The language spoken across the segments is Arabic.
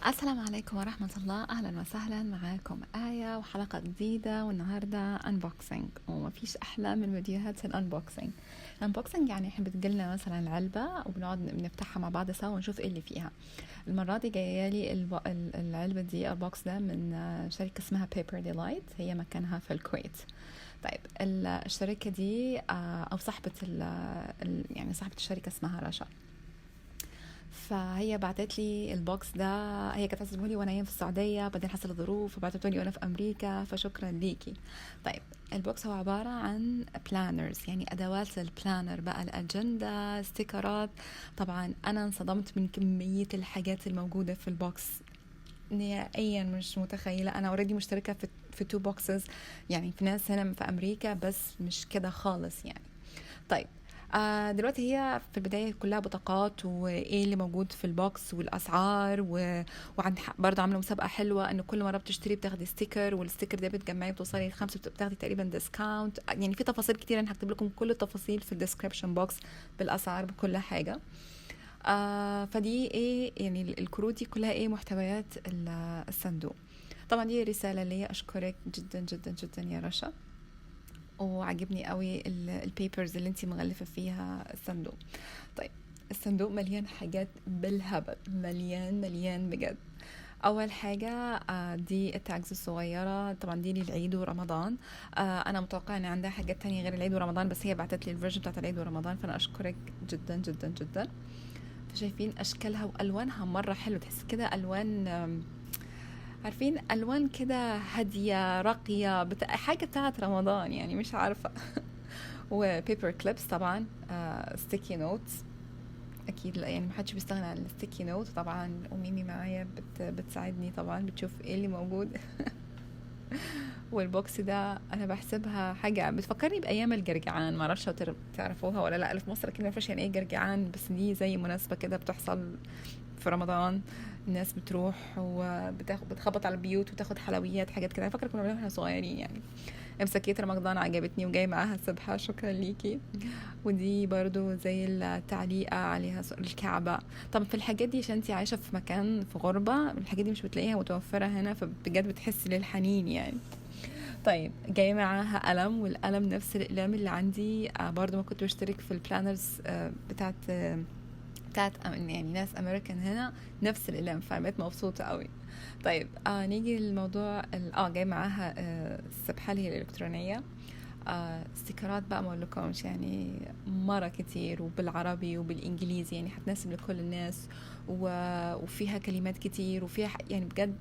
السلام عليكم ورحمة الله. أهلا وسهلا، معاكم آية وحلقة جديدة. والنهاردة أنبوكسينج، ومفيش أحلى من فيديوهات الأنبوكسينج. الأنبوكسينج يعني إحنا بتجيلنا مثلا العلبة وبنقعد بنفتحها مع بعض سوا ونشوف إيه اللي فيها. المرة دي جاية لي العلبة دي، البوكس ده من شركة اسمها بيبر ديلايت، هي مكانها في الكويت. طيب الشركة دي أو صاحبة يعني صاحبة الشركة اسمها رشا. فهي بعتت لي البوكس ده، هي كانت عايزه لي وانا هنا في السعوديه، بعدين حصل ظروف فبعتته لي وانا في امريكا، فشكرا ليكي. طيب البوكس هو عباره عن بلانرز، يعني ادوات البلانر بقى، الاجنده، ستيكرات. طبعا انا انصدمت من كميه الحاجات الموجوده في البوكس، نهائيا مش متخيله. انا اوريدي مشتركه في تو بوكسز، يعني في ناس هنا في امريكا، بس مش كده خالص يعني. طيب دلوقتي هي في البداية كلها بطاقات وايه اللي موجود في البوكس والاسعار وعند برضه عامله مسابقة حلوة، انه كل مرة بتشتري بتاخدي ستيكر، والستيكر ده بتجمعي بتوصلي ل5 بتاخدي تقريبا ديسكاونت. يعني في تفاصيل كتير، انا هكتب لكم كل التفاصيل في الديسكريبشن بوكس بالاسعار بكل حاجة. فدي ايه يعني الكروت دي كلها ايه محتويات الصندوق. طبعا دي رسالة لي، اشكرك جدا جدا جدا يا رشا، وعجبني قوي البيبرز اللي انتي مغلفة فيها الصندوق. طيب الصندوق مليان حاجات بالهبل، مليان مليان بجد. اول حاجه دي التاجز الصغيره، طبعا دي للعيد ورمضان. انا متوقعه ان عندها حاجات تانية غير العيد ورمضان، بس هي بعتت لي الفيرجن بتاعت العيد ورمضان، فانا اشكرك جدا جدا جدا. فشايفين اشكالها والوانها مره حلوه، تحس كده الوان عارفين الوان كده هاديه راقيه حاجه بتاعت رمضان يعني، مش عارفه. وبيبر كليبس طبعا، ستيكي نوتس اكيد، لا يعني محدش بيستغنى عن الستيكي نوت. طبعا وميمي معايا بتساعدني طبعا، بتشوف ايه اللي موجود. والبوكس ده انا بحسبها حاجه بتفكرني بايام الجرجعان، ما اعرفش تعرفوها ولا لا. في مصر اكيد ما فيش يعني ايه جرجعان، بس دي زي مناسبه كده بتحصل في رمضان. الناس بتروح بتخبط على البيوت وتاخد حلويات حاجات كده. انا فاكره كنا بنعمل واحنا صغيرين يعني. امسكية رمضان عجبتني وجاي معاها سبحة، شكرا ليكي. ودي برضو زي التعليقة عليها الكعبة. طب في الحاجات دي، عشان انتي عايشة في مكان في غربة، الحاجات دي مش بتلاقيها متوفرة هنا، فبجد بتحسي للحنين يعني. طيب جاي معاها قلم، والقلم نفس الأقلام اللي عندي برضو ما كنت بشترك في البلانرز بتاعت يعني ناس امريكان هنا، نفس الأقلام، فبقيت مبسوطة قوي. طيب نيجي للموضوع جاي معاها السبحة اللي هي الإلكترونية. استيكرات بقى ما اقولكمش يعني، مرة كتير وبالعربي وبالإنجليزي، يعني هتناسب لكل الناس. وفيها كلمات كتير، وفيها يعني بجد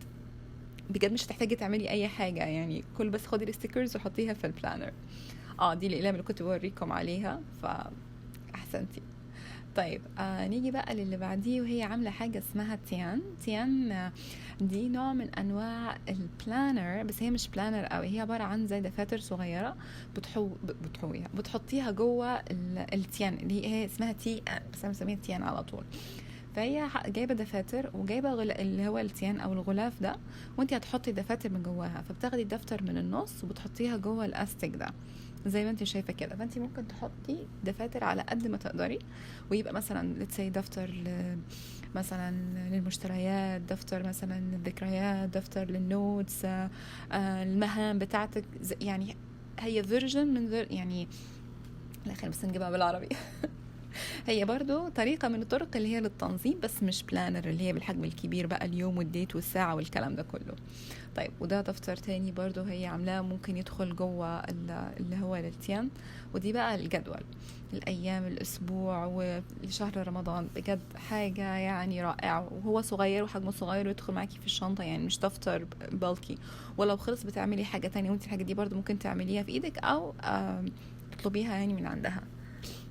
بجد مش هتحتاجي تعملي أي حاجة يعني، كل بس خدي الستيكرز وحطيها في البلانر. دي الأقلام اللي كنت بوريكم عليها، فأحسنتي. طيب نيجي بقى للي بعديه، وهي عاملة حاجة اسمها تيان دي نوع من أنواع البلانر، بس هي مش بلانر قوي، هي عبارة عن زي دفاتر صغيرة بتحطيها جوه التيان اللي هي اسمها تي ان، بس أنا مسميها تيان على طول. فهي جايبه دفاتر وجايبه اللي هو التيان او الغلاف ده، وانت هتحطي دفاتر من جواها، فبتاخدي الدفتر من النص وبتحطيها جوه الاستيك ده زي ما انت شايفه كده. فانت ممكن تحطي دفاتر على قد ما تقدري، ويبقى مثلا لتسي دفتر مثلا للمشتريات، دفتر مثلا للذكريات، دفتر للنوتس، المهام بتاعتك يعني. هي فيرجن من يعني لا خلينا بس نجيبها بالعربي. هي برضو طريقة من الطرق اللي هي للتنظيم، بس مش بلانر اللي هي بالحجم الكبير بقى، اليوم والديت والساعة والكلام ده كله. طيب وده دفتر تاني برضو هي عاملاه، ممكن يدخل جوه اللي هو للتيان. ودي بقى الجدول الأيام الأسبوع ولشهر رمضان، بجد حاجة يعني رائعة، وهو صغير وحجمه صغير ويدخل معاكي في الشنطة، يعني مش دفتر بالكي. ولو خلص بتعملي حاجة تانية، وانت الحاجة دي برضو ممكن تعمليها في ايدك أو تطلبيها يعني من عندها.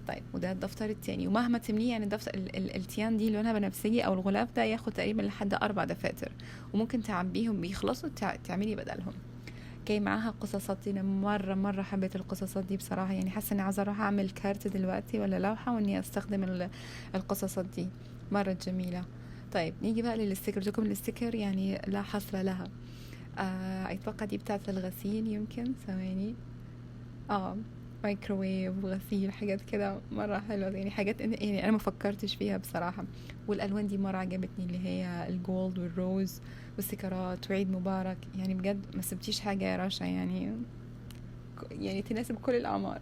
طيب وده الدفتر التاني، ومهما تمليه يعني الدفتر التيان دي لونها بنفسجي او الغلاف ده ياخد تقريبا لحد 4 دفاتر، وممكن تعبيهم بيخلصوا تعملي بدلهم. جاي معاها قصصات دي، أنا مرة حبيت القصصات دي بصراحة، يعني حاسة اني عايزة اروح اعمل كارت دلوقتي ولا لوحة واني استخدم القصصات دي، مرة جميلة. طيب نيجي بقى للستيكر، لكم الستيكر يعني لا حصر لها. اتوقع دي بتاعت الغسيل، يمكن ثواني. اه مايكروويف وغسيل، حاجات كده مرة حلوة، يعني حاجات يعني أنا ما فكرتش فيها بصراحة. والألوان دي مرة عجبتني، اللي هي الجولد والروز والسكرات وعيد مبارك، يعني بجد ما سبتيش حاجة يا رشا، يعني يعني تناسب كل الأعمار.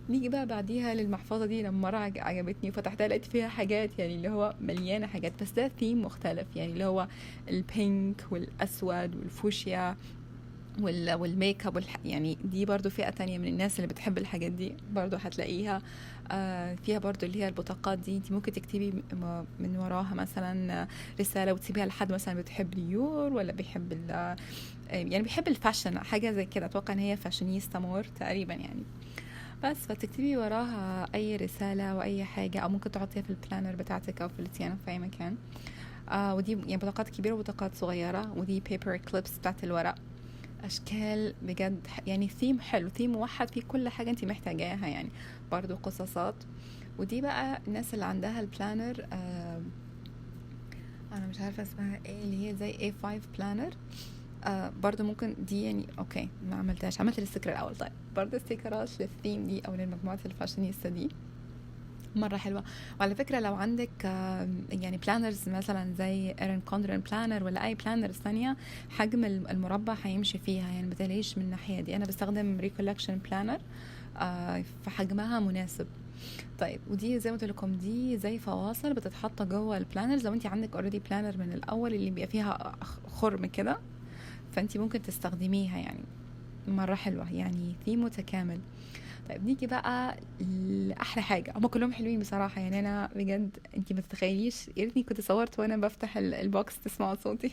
نيجي بقى بعديها للمحفظة دي، لما مرة عجبتني وفتحتها لقيت فيها حاجات، يعني اللي هو مليانة حاجات، بس ده ثيم مختلف، يعني اللي هو البينك والأسود والفوشيا والميك اب يعني دي برضو فئة تانية من الناس اللي بتحب الحاجات دي، برضو هتلاقيها. فيها برضو اللي هي البطاقات دي، انت ممكن تكتبي من وراها مثلا رسالة وتسيبيها لحد مثلا بتحب اليور ولا بيحب يعني بيحب الفاشن، حاجة زي كده، اتوقع ان هي فاشينيستا مور تقريبا يعني. بس فتكتبي وراها اي رسالة او اي حاجة، او ممكن تحطيها في البلانر بتاعتك او في الاتيانة في اي مكان. ودي يعني بطاقات كبيرة وبطاقات صغيرة، ودي بيبر كليبس بتاعت الورق، اشكال بجد يعني ثيم حلو، ثيم موحد فيه كل حاجة انت محتاجاها يعني. برضو قصصات. ودي بقى الناس اللي عندها البلانر، انا مش عارفة اسمها ايه، اللي هي زي A5 بلانر. برضو ممكن دي يعني اوكي ما عملتهاش، عملت الاستيكر الاول. طيب برضو استيكرات للثيم دي او للمجموعات الفاشينيستا دي مرة حلوة. وعلى فكرة لو عندك يعني بلانرز مثلا زي ايرين كوندرن بلانر ولا اي بلانرز ثانية، حجم المربع هيمشي فيها، يعني متلاقيش من الناحية دي. انا بستخدم ريكولكشن بلانر، فحجمها مناسب. طيب ودي زي ما قلت لكم دي زي فواصل بتتحط جوه البلانرز، لو انت عندك اوريدي بلانر من الاول اللي بيبقى فيها خرم كده، فانت ممكن تستخدميها يعني. مرة حلوة يعني، ثيم متكامل. طيب نيجي بقى لأحلى حاجة، هما كلهم حلوين بصراحة، يعني أنا بجد أنتي ما تتخيليش، يا ريتني كنت صورت وأنا بفتح البوكس تسمعوا صوتي.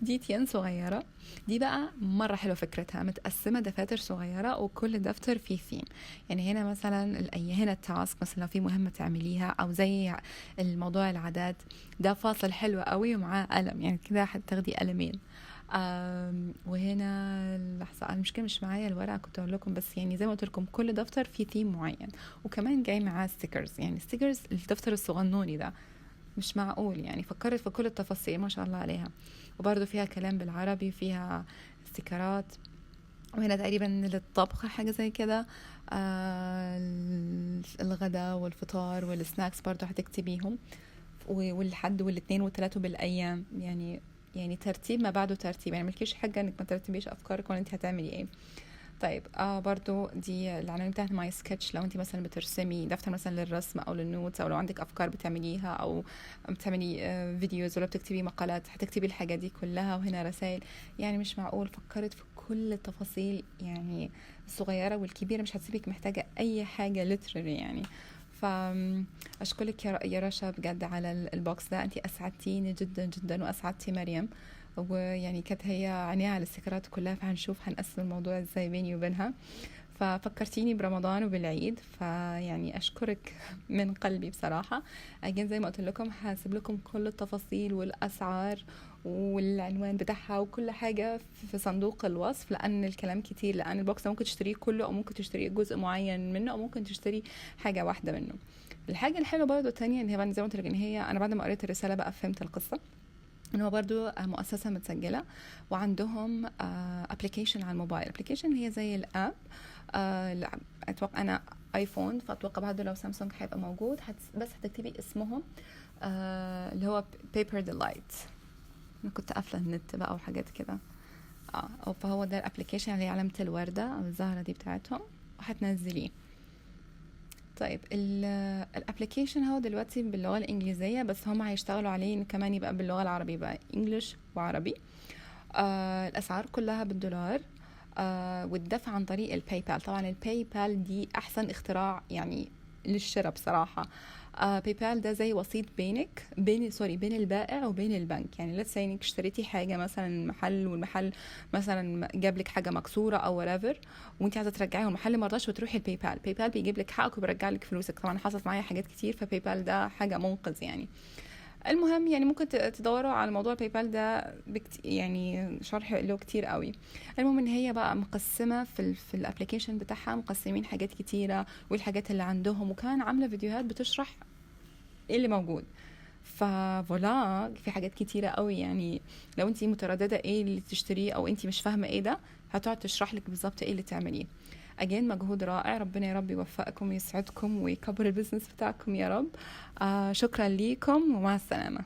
دي تين صغيرة. دي بقى مرة حلوة، فكرتها متقسمة دفاتر صغيرة وكل دفتر فيه ثيم. يعني هنا مثلا هنا التاسك مثلا لو في مهمة تعمليها، أو زي الموضوع العادات، ده فاصل حلو قوي ومعاه قلم، يعني كده هتاخدي قلمين. وهنا لحظة، أنا المشكلة مش معايا الورقة كنت أقول لكم، بس يعني زي ما قلت لكم كل دفتر فيه ثيم معين. وكمان جاي معاه ستيكرز، يعني ستيكرز الدفتر الصغنوني ده مش معقول، يعني فكرت في كل التفاصيل ما شاء الله عليها. وبرضه فيها كلام بالعربي، فيها استيكرات. وهنا تقريبا للطبخ حاجة زي كده. الغداء والفطار والسناكس برضه هتكتبيهم، والحد والاثنين والثلاثة بالأيام، يعني ترتيب ما بعده ترتيب، يعني ملكيش حاجة انك ما ترتبيش افكارك ولا انت هتعملي ايه. طيب برضو دي العناوين بتاعت ماي سكتش، لو انت مثلا بترسمي دفتر مثلا للرسم او للنوتس، او لو عندك افكار بتعمليها، او بتعملي فيديوز ولا بتكتبي مقالات، هتكتبي الحاجات دي كلها. وهنا رسائل، يعني مش معقول فكرت في كل التفاصيل، يعني الصغيرة والكبيرة، مش هتسيبك محتاجة اي حاجة literally يعني. فأشكرك يا رشا بجد على البوكس ده، انتي اسعدتيني جدا جدا واسعدتي مريم. ويعني كانت هي عينيها على السكرات كلها، فهنشوف هنقسم الموضوع ازاي بيني وبينها. ففكرتيني برمضان وبالعيد، فيعني اشكرك من قلبي بصراحة. اجين زي ما قلت لكم هسيب لكم كل التفاصيل والاسعار والعنوان بتاعها وكل حاجة في صندوق الوصف، لان الكلام كتير، لان البوكس ممكن تشتريه كله او ممكن تشتريه جزء معين منه او ممكن تشتري حاجة واحدة منه. الحاجة الحلوة برضو التانية ان هي زي ما قلت لك ان هي انا بعد ما قريت الرسالة بقى فهمت القصة، ان هو برضو مؤسسة متسجلة، وعندهم ابلكيشن على الموبايل. ابلكيشن هي زي الاب. اتوقع انا ايفون، فاتوقع بعده لو سامسونج هيبقى موجود، بس هتكتبي اسمهم اللي هو بيبر ديلايت. انا كنت قافله النت بقى وحاجات كده. او فهو ده الابلكيشن اللي هي علامه الورده او الزهره دي بتاعتهم، وهتنزليه. طيب الابلكيشن هو دلوقتي باللغه الانجليزيه، بس هم هيشتغلوا عليه كمان يبقى باللغه العربيه بقى، انجلش وعربي. الاسعار كلها بالدولار. والدفع عن طريق الباي بال. طبعا الباي بال دي احسن اختراع يعني للشراء بصراحه. باي بال ده زي وسيط بين البائع وبين البنك. يعني لا تسيني انك اشتريتي حاجه مثلا محل، والمحل مثلا جاب لك حاجه مكسوره او whatever، وانت عايزه ترجعيها والمحل ما رضاش، وتروحي الباي بال بيجيب لك حقك وبيرجع لك فلوسك. طبعا حصلت معايا حاجات كتير، فباي بال ده حاجه منقذ يعني. المهم يعني ممكن تدوروا على موضوع باي بال ده يعني شرح له كتير قوي. المهم ان هي بقى مقسمه في الابلكيشن بتاعها، مقسمين حاجات كتيره والحاجات اللي عندهم، وكان عامله فيديوهات بتشرح ايه اللي موجود. ففولا في حاجات كتيره قوي، يعني لو انتي متردده ايه اللي تشتريه او انتي مش فاهمه ايه ده، هتقعد تشرح لك بالظبط ايه اللي تعمليه. أجين مجهود رائع، ربنا يا رب يوفقكم ويسعدكم ويكبر البزنس بتاعكم يا رب. شكرا ليكم ومع السلامة.